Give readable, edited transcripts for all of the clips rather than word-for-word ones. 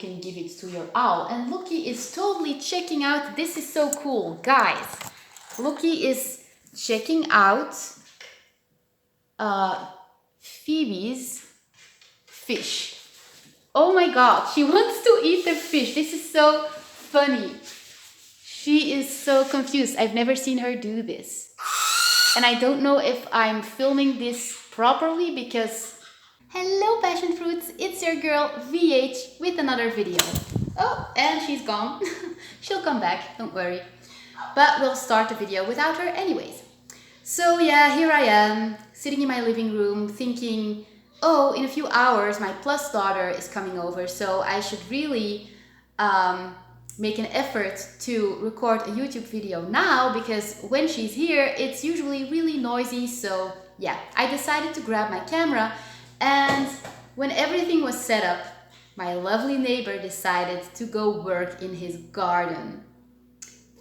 can give it to your owl. And Lookie is totally checking out. This is so cool, guys. Lookie is checking out Phoebe's fish. Oh my god, she wants to eat the fish. This is so funny. She is so confused. I've never seen her do this. And I don't know if I'm filming this properly because... Hello passion fruits, it's your girl VH with another video. Oh, and she's gone. She'll come back, don't worry. But we'll start the video without her anyways. So yeah, here I am, sitting in my living room thinking, oh, in a few hours my plus daughter is coming over, so I should really make an effort to record a YouTube video now, because when she's here it's usually really noisy. So yeah, I decided to grab my camera, and when everything was set up, my lovely neighbor decided to go work in his garden.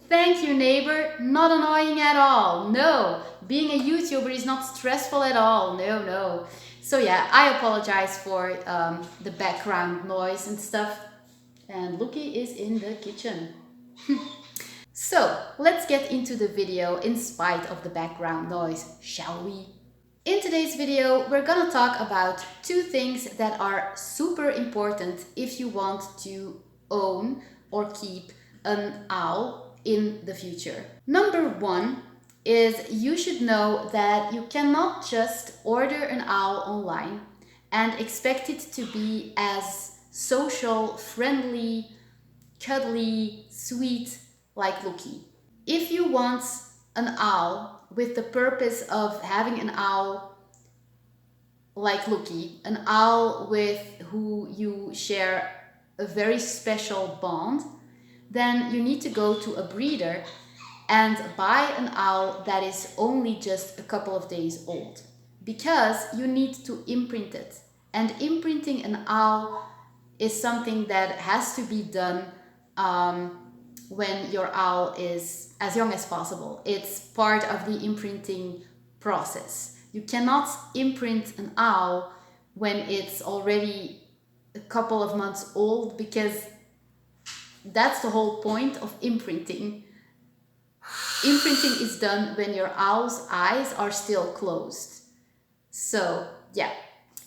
Thank you, neighbor. Not annoying at all. No, being a YouTuber is not stressful at all. No. So yeah, I apologize for the background noise and stuff. And Lookie is in the kitchen. So let's get into the video in spite of the background noise, shall we? In today's video, we're gonna talk about two things that are super important if you want to own or keep an owl in the future. Number one is you should know that you cannot just order an owl online and expect it to be as social, friendly, cuddly, sweet like Lookie. If you want an owl with the purpose of having an owl like Lookie, an owl with who you share a very special bond, then you need to go to a breeder and buy an owl that is only just a couple of days old, because you need to imprint it. And imprinting an owl is something that has to be done when your owl is as young as possible. It's part of the imprinting process. You cannot imprint an owl when it's already a couple of months old, because that's the whole point of imprinting. Imprinting is done when your owl's eyes are still closed. So yeah,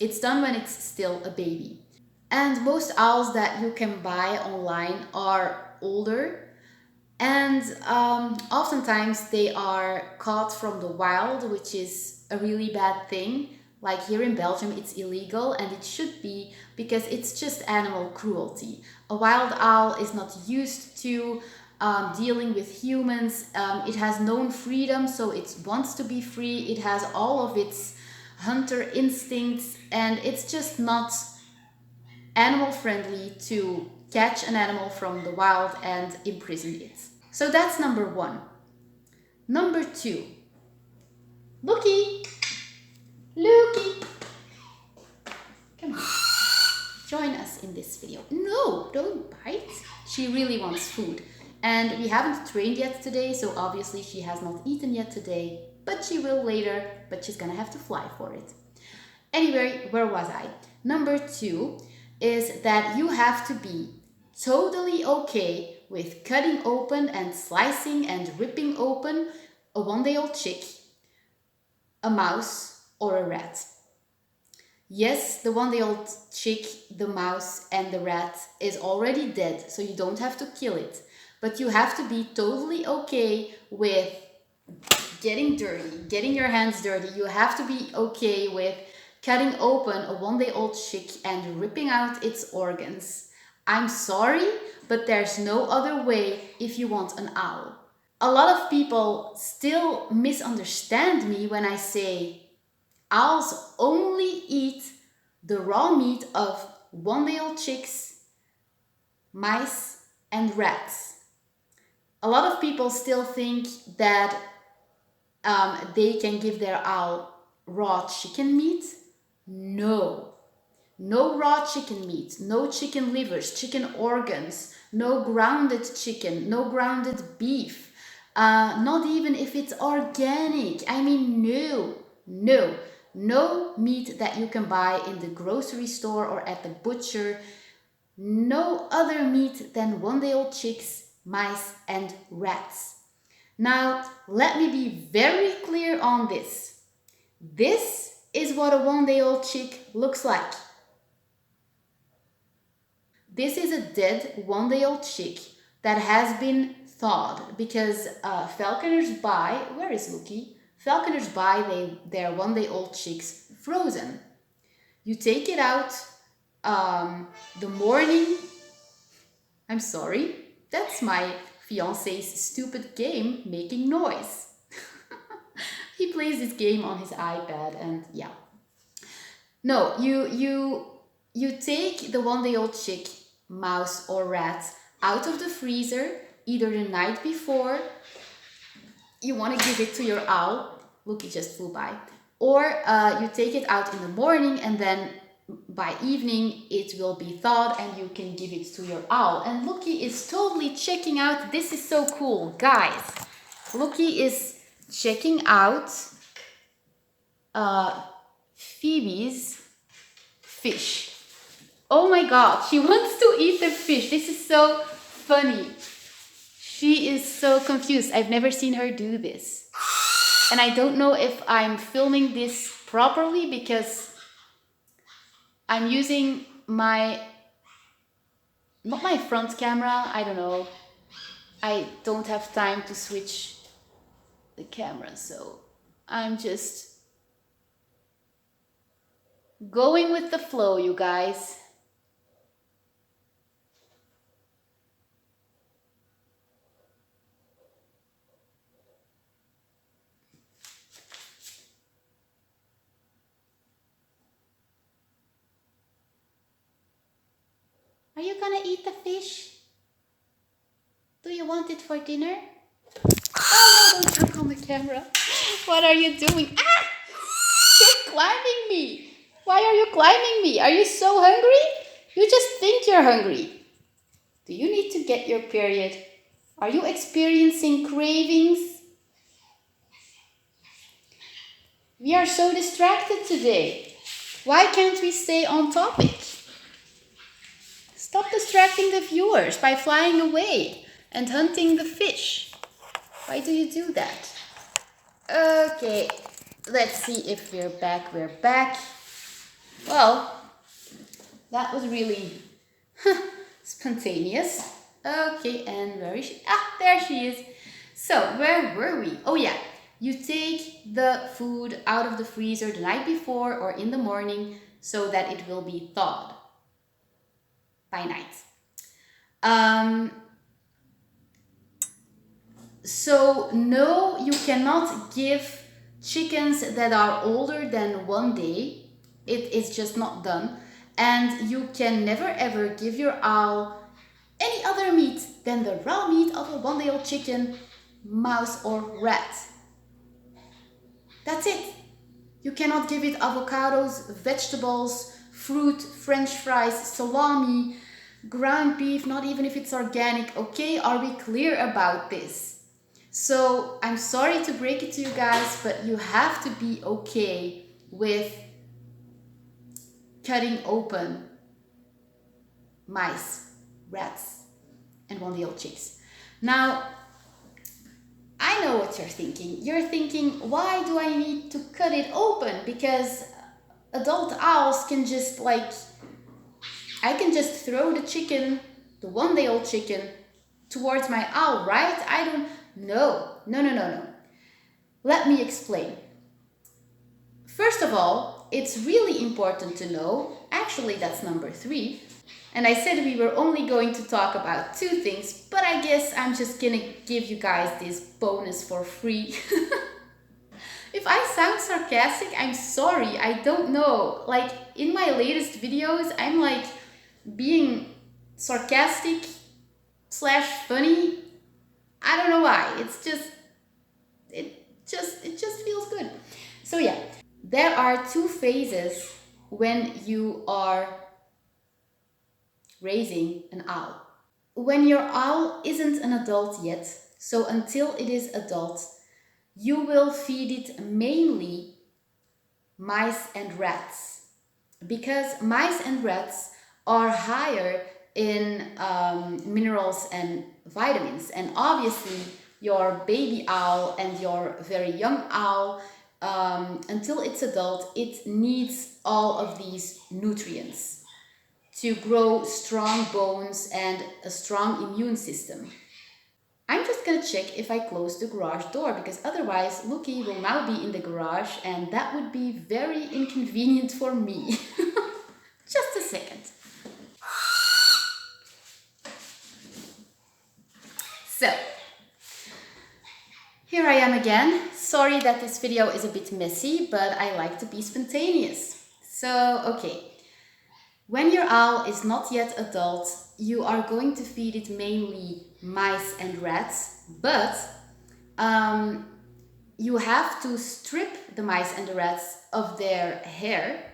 it's done when it's still a baby. And most owls that you can buy online are older, and oftentimes they are caught from the wild, which is a really bad thing. Like here in Belgium, it's illegal, and it should be, because it's just animal cruelty. A wild owl is not used to dealing with humans. It has known freedom, so it wants to be free. It has all of its hunter instincts, and it's just not animal friendly to catch an animal from the wild and imprison it. So that's number one. Number two, Lookie, come on, join us in this video. No, don't bite. She really wants food. And we haven't trained yet today, so obviously she has not eaten yet today, but she will later, but she's gonna have to fly for it. Anyway, where was I? Number two is that you have to be totally okay with cutting open and slicing and ripping open a one-day-old chick, a mouse, or a rat. Yes, the one-day-old chick, the mouse, and the rat is already dead, so you don't have to kill it. But you have to be totally okay with getting dirty, getting your hands dirty. You have to be okay with cutting open a one-day-old chick and ripping out its organs. I'm sorry, but there's no other way if you want an owl. A lot of people still misunderstand me when I say owls only eat the raw meat of one-day-old chicks, mice, and rats. A lot of people still think that they can give their owl raw chicken meat. No raw chicken meat, no chicken livers, chicken organs, no grounded chicken, no grounded beef, not even if it's organic. I mean, no meat that you can buy in the grocery store or at the butcher No other meat than one-day-old chicks, mice, and rats. Now, let me be very clear on this. This is what a one-day-old chick looks like. This is a dead one-day-old chick that has been thawed because falconers buy, where is Lookie? Falconers buy their one-day-old chicks frozen. You take it out the morning. I'm sorry, that's my fiance's stupid game making noise. He plays this game on his iPad and yeah. No, you take the one-day-old chick, mouse or rat out of the freezer either the night before. You want to give it to your owl. Look, he just flew by. Or you take it out in the morning and then by evening it will be thawed and you can give it to your owl. And Lookie is totally checking out. This is so cool, guys. Lookie is checking out Phoebe's fish. Oh my god, she wants to eat the fish. This is so funny. She is so confused. I've never seen her do this. And I don't know if I'm filming this properly because I'm using not my front camera, I don't know. I don't have time to switch the camera, so I'm just going with the flow, you guys. Are you gonna eat the fish? Do you want it for dinner? Oh no, don't jump on the camera. What are you doing? Ah! You're climbing me. Why are you climbing me? Are you so hungry? You just think you're hungry. Do you need to get your period? Are you experiencing cravings? We are so distracted today. Why can't we stay on topic? Stop distracting the viewers by flying away and hunting the fish. Why do you do that? Okay, let's see if we're back. We're back. Well, that was really spontaneous. Okay, and where is she? Ah, there she is. So, where were we? Oh yeah, you take the food out of the freezer the night before or in the morning so that it will be thawed by night. So no, you cannot give chickens that are older than 1 day. It is just not done. And you can never ever give your owl any other meat than the raw meat of a 1-day-old chicken, mouse or rat. That's it. You cannot give it avocados, vegetables, fruit, french fries, salami, ground beef, not even if it's organic. Okay, are we clear about this? So I'm sorry to break it to you guys, but you have to be okay with cutting open mice, rats, and 1-day-old chicks. Now, I know what you're thinking. You're thinking, why do I need to cut it open? Because adult owls can just I can just throw the chicken, the 1-day-old chicken, towards my owl, right? No. Let me explain. First of all, it's really important to know, actually that's number 3, and I said we were only going to talk about 2 things, but I guess I'm just gonna give you guys this bonus for free. If I sound sarcastic, I'm sorry, I don't know. Like, in my latest videos, I'm like being sarcastic / funny. I don't know why. It just feels good. So yeah, there are 2 phases when you are raising an owl. When your owl isn't an adult yet, so until it is adult, you will feed it mainly mice and rats, because mice and rats are higher in minerals and vitamins. And obviously your baby owl and your very young owl, until it's adult, it needs all of these nutrients to grow strong bones and a strong immune system. I'm just gonna check if I close the garage door, because otherwise Lookie will now be in the garage and that would be very inconvenient for me. Just a second. So, here I am again. Sorry that this video is a bit messy, but I like to be spontaneous. So, okay. When your owl is not yet adult, you are going to feed it mainly mice and rats, but you have to strip the mice and the rats of their hair,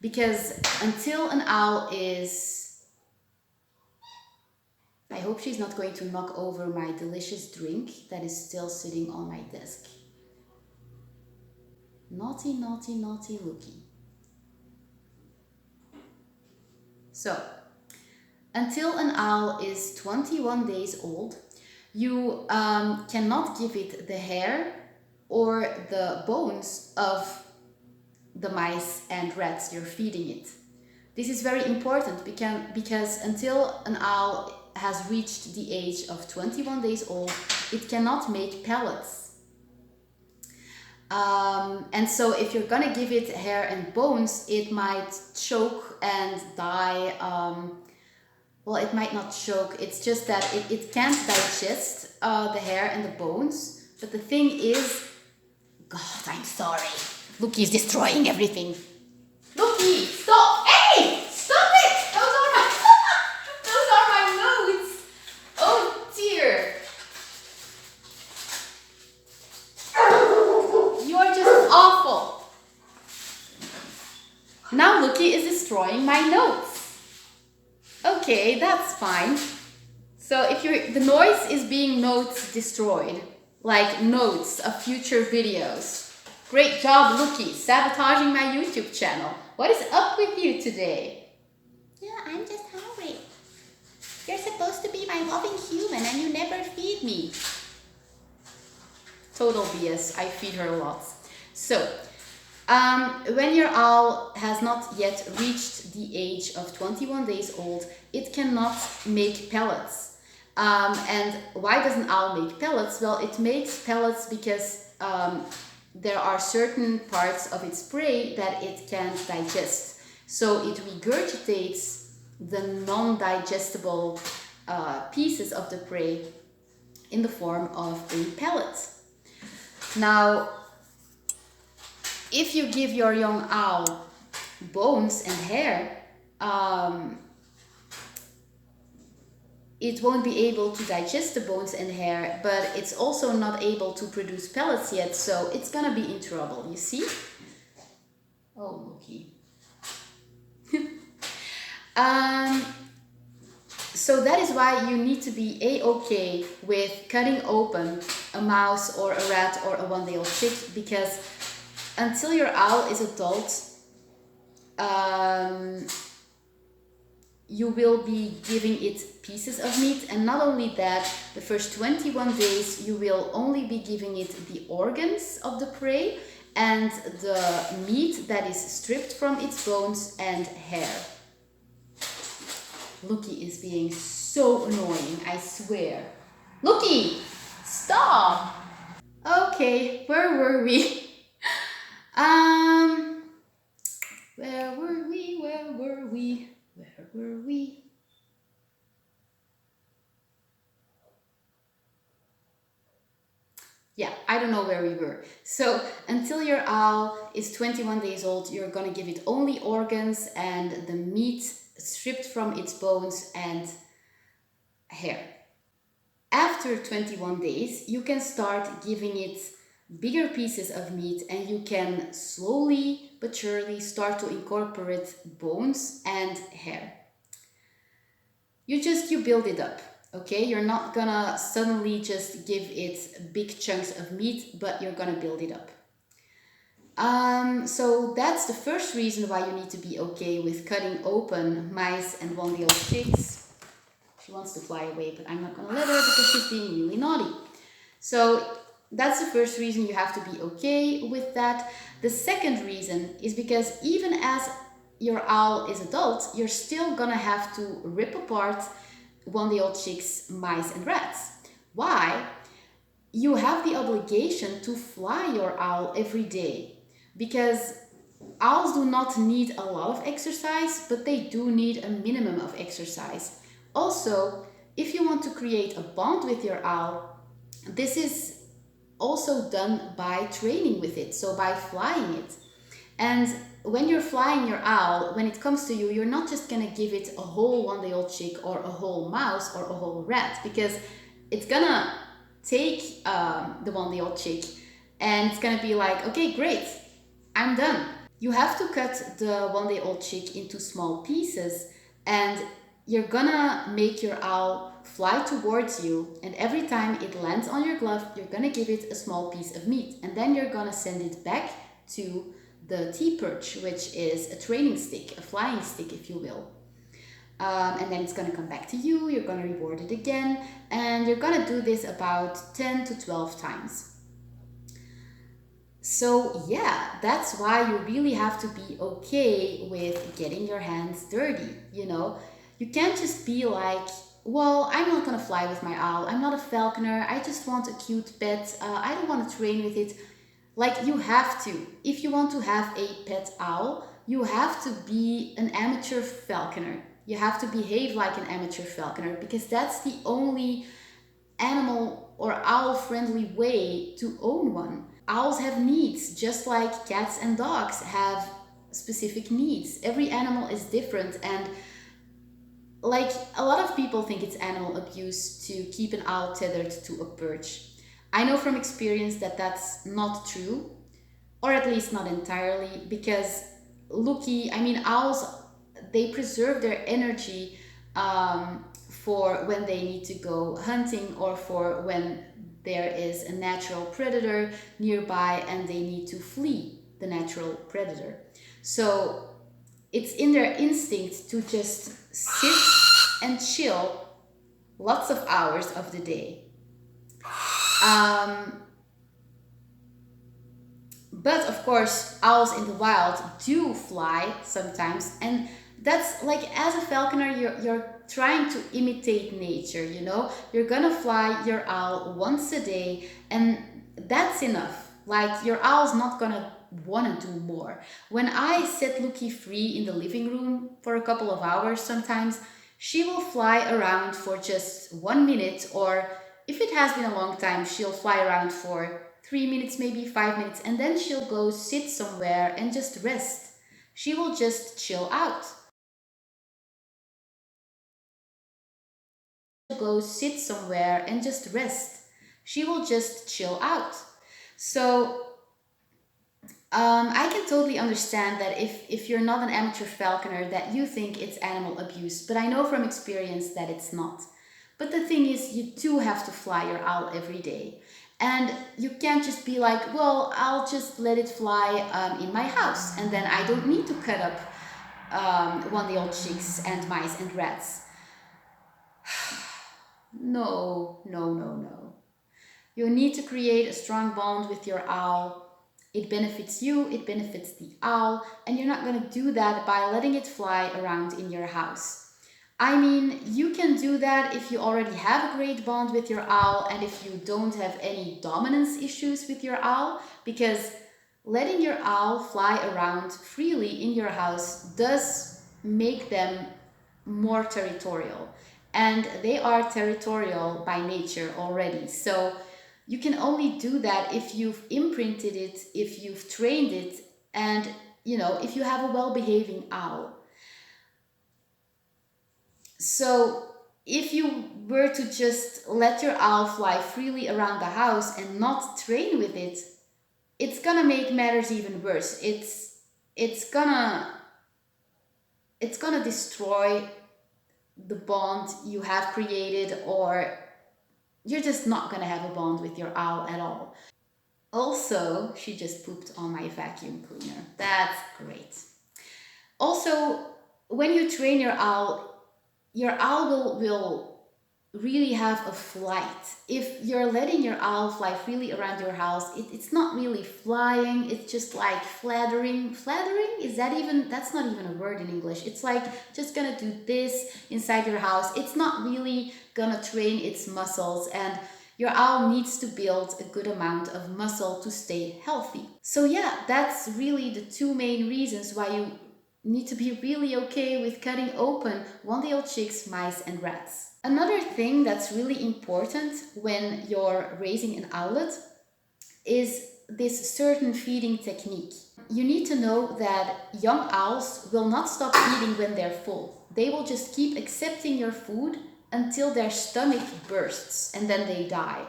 because until an owl is... I hope she's not going to knock over my delicious drink that is still sitting on my desk. Naughty, naughty, naughty Lookie. So, until an owl is 21 days old, you cannot give it the hair or the bones of the mice and rats you're feeding it. This is very important because until an owl has reached the age of 21 days old, it cannot make pellets. And so if you're gonna give it hair and bones, it might choke and die. Well, it might not choke, it's just that it can't digest the hair and the bones. But the thing is, God, I'm sorry. Lookie is destroying everything. Lookie, stop! Hey! Stop it! Those are my notes! Oh dear! You are just awful. Now Lookie is destroying my notes. Okay, that's fine. So if the noise is being notes destroyed, like notes of future videos. Great job, Lookie, sabotaging my YouTube channel. What is up with you today? Yeah, I'm just hungry. You're supposed to be my loving human and you never feed me. Total BS, I feed her a lot. So, when your owl has not yet reached the age of 21 days old, it cannot make pellets. And why does an owl make pellets? Well, it makes pellets because there are certain parts of its prey that it can't digest. So it regurgitates the non-digestible pieces of the prey in the form of a pellet. Now, if you give your young owl bones and hair, it won't be able to digest the bones and hair, but it's also not able to produce pellets yet, so it's gonna be in trouble, you see? Oh, Lookie. So that is why you need to be a-okay with cutting open a mouse or a rat or a one-day-old chick, because until your owl is adult, you will be giving it pieces of meat, and not only that, the first 21 days you will only be giving it the organs of the prey and the meat that is stripped from its bones and hair. Lookie is being so annoying, I swear. Lookie, stop! Okay, where were we? Where were we? Where were we? Where were we? Yeah, I don't know where we were. So until your owl is 21 days old, you're gonna give it only organs and the meat stripped from its bones and hair. After 21 days, you can start giving it bigger pieces of meat, and you can slowly but surely start to incorporate bones and hair. You build it up, okay? You're not gonna suddenly just give it big chunks of meat, but you're gonna build it up. So that's the first reason why you need to be okay with cutting open mice and one-day-old chicks. she wants to fly away, but I'm not gonna let her because she's being really naughty. So that's the first reason you have to be okay with that. The second reason is because even as your owl is adult, you're still gonna have to rip apart one-day-old chicks, mice, and rats. Why? You have the obligation to fly your owl every day because owls do not need a lot of exercise, but they do need a minimum of exercise. Also, if you want to create a bond with your owl, this is also done by training with it, so by flying it. And when you're flying your owl, when it comes to you, you're not just gonna give it a whole one-day-old chick or a whole mouse or a whole rat, because it's gonna take the one-day-old chick and it's gonna be like, okay, great, I'm done. You have to cut the one-day-old chick into small pieces, and you're gonna make your owl fly towards you, and every time it lands on your glove, you're gonna give it a small piece of meat, and then you're gonna send it back to the T-perch, which is a training stick, a flying stick, if you will. And then it's gonna come back to you, you're gonna reward it again, and you're gonna do this about 10 to 12 times. So yeah, that's why you really have to be okay with getting your hands dirty, you know? You can't just be like, well, I'm not gonna fly with my owl, I'm not a falconer, I just want a cute pet, I don't want to train with it. Like, you have to. If you want to have a pet owl, you have to be an amateur falconer. You have to behave like an amateur falconer, because that's the only animal or owl friendly way to own one. Owls have needs, just like cats and dogs have specific needs. Every animal is different, and like, a lot of people think it's animal abuse to keep an owl tethered to a perch. I know from experience that that's not true, or at least not entirely, because owls, they preserve their energy for when they need to go hunting, or for when there is a natural predator nearby and they need to flee the natural predator. So it's in their instinct to just sit and chill lots of hours of the day. But of course, owls in the wild do fly sometimes, and that's like, as a falconer, you're trying to imitate nature, you know? You're gonna fly your owl once a day, and that's enough. Like, your owl's not gonna wanna do more. When I set Lookie free in the living room for a couple of hours sometimes, she will fly around for just 1 minute, or if it has been a long time, she'll fly around for 3 minutes, maybe 5 minutes, and then she'll go sit somewhere and just rest. She will just chill out. Go sit somewhere and just rest. She will just chill out. So I can totally understand that if you're not an amateur falconer, that you think it's animal abuse, but I know from experience that it's not. But the thing is, you do have to fly your owl every day. And you can't just be like, well, I'll just let it fly in my house, and then I don't need to cut up one-day-old chicks and mice and rats. No, no, no, no. You need to create a strong bond with your owl. It benefits you, it benefits the owl, and you're not going to do that by letting it fly around in your house. I mean, you can do that if you already have a great bond with your owl, and if you don't have any dominance issues with your owl, because letting your owl fly around freely in your house does make them more territorial. And they are territorial by nature already. So you can only do that if you've imprinted it, if you've trained it, and if you have a well-behaving owl. So if you were to just let your owl fly freely around the house and not train with it, it's gonna make matters even worse. It's gonna destroy the bond you have created, or you're just not gonna have a bond with your owl at all. Also, she just pooped on my vacuum cleaner. That's great. Also, when you train your owl will really have a flight. If you're letting your owl fly freely around your house, it's not really flying, it's just like flattering. Flattering? Is that even, that's not even a word in English. It's like just gonna do this inside your house. It's not really gonna train its muscles, and your owl needs to build a good amount of muscle to stay healthy. So yeah, that's really the two main reasons why you need to be really okay with cutting open one-day-old chicks, mice and rats. Another thing that's really important when you're raising an owlet is this certain feeding technique. You need to know that young owls will not stop eating when they're full. They will just keep accepting your food until their stomach bursts and then they die.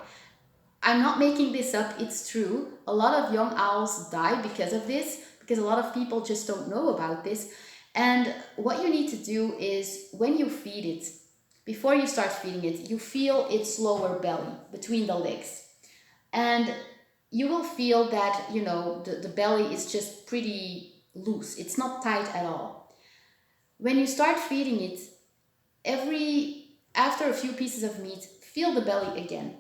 I'm not making this up, it's true. A lot of young owls die because of this, because a lot of people just don't know about this. And what you need to do is, when you feed it, before you start feeding it, you feel its lower belly between the legs. And you will feel that, you know, the belly is just pretty loose. It's not tight at all. When you start feeding it, after a few pieces of meat, feel the belly again.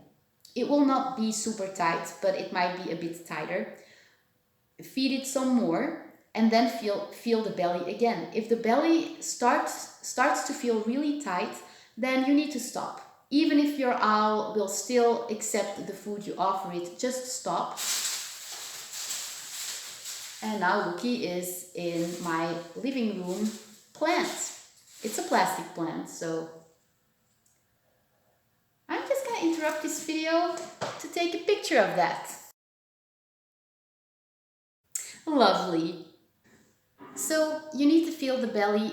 It will not be super tight, but it might be a bit tighter. Feed it some more and then feel the belly again. If the belly starts to feel really tight, then you need to stop. Even if your owl will still accept the food you offer it, just stop. And now Lookie is in my living room plant. It's a plastic plant, so I'm just gonna interrupt this video to take a picture of that. Lovely. So you need to feel the belly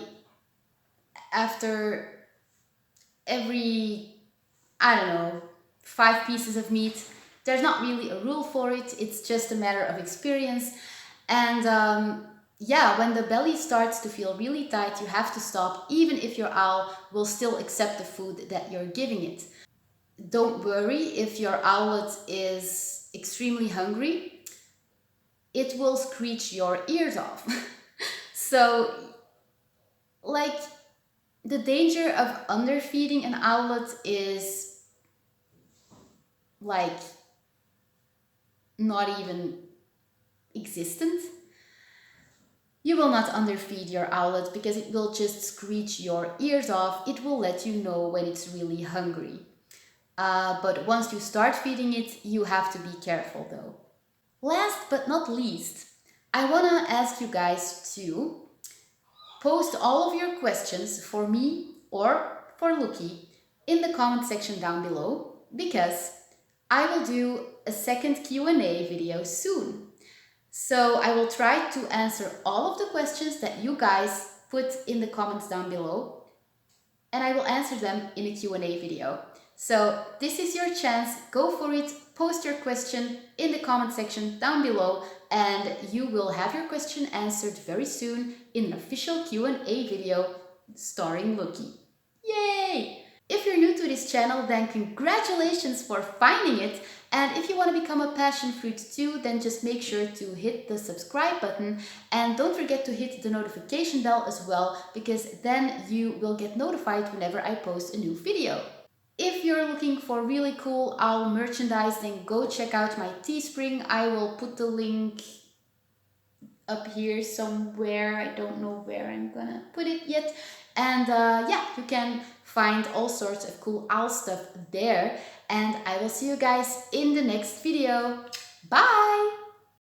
after every, I don't know, 5 pieces of meat. There's not really a rule for it. It's just a matter of experience. And yeah, when the belly starts to feel really tight, you have to stop, even if your owl will still accept the food that you're giving it. Don't worry if your owlet is extremely hungry. It will screech your ears off. So, like, the danger of underfeeding an owlet is like not even existent. You will not underfeed your owlet because it will just screech your ears off. It will let you know when it's really hungry. But once you start feeding it, you have to be careful though. Last but not least, I want to ask you guys to post all of your questions for me or for Lookie in the comment section down below, because I will do a second Q&A video soon. So I will try to answer all of the questions that you guys put in the comments down below, and I will answer them in a Q&A video. So this is your chance, go for it, post your question in the comment section down below, and you will have your question answered very soon in an official Q&A video starring Lookie. Yay! If you're new to this channel, then congratulations for finding it. And if you want to become a passion fruit too, then just make sure to hit the subscribe button and don't forget to hit the notification bell as well, because then you will get notified whenever I post a new video. If you're looking for really cool owl merchandise, then go check out my Teespring. I will put the link up here somewhere. I don't know where I'm gonna put it yet. And yeah, you can find all sorts of cool owl stuff there. And I will see you guys in the next video. Bye!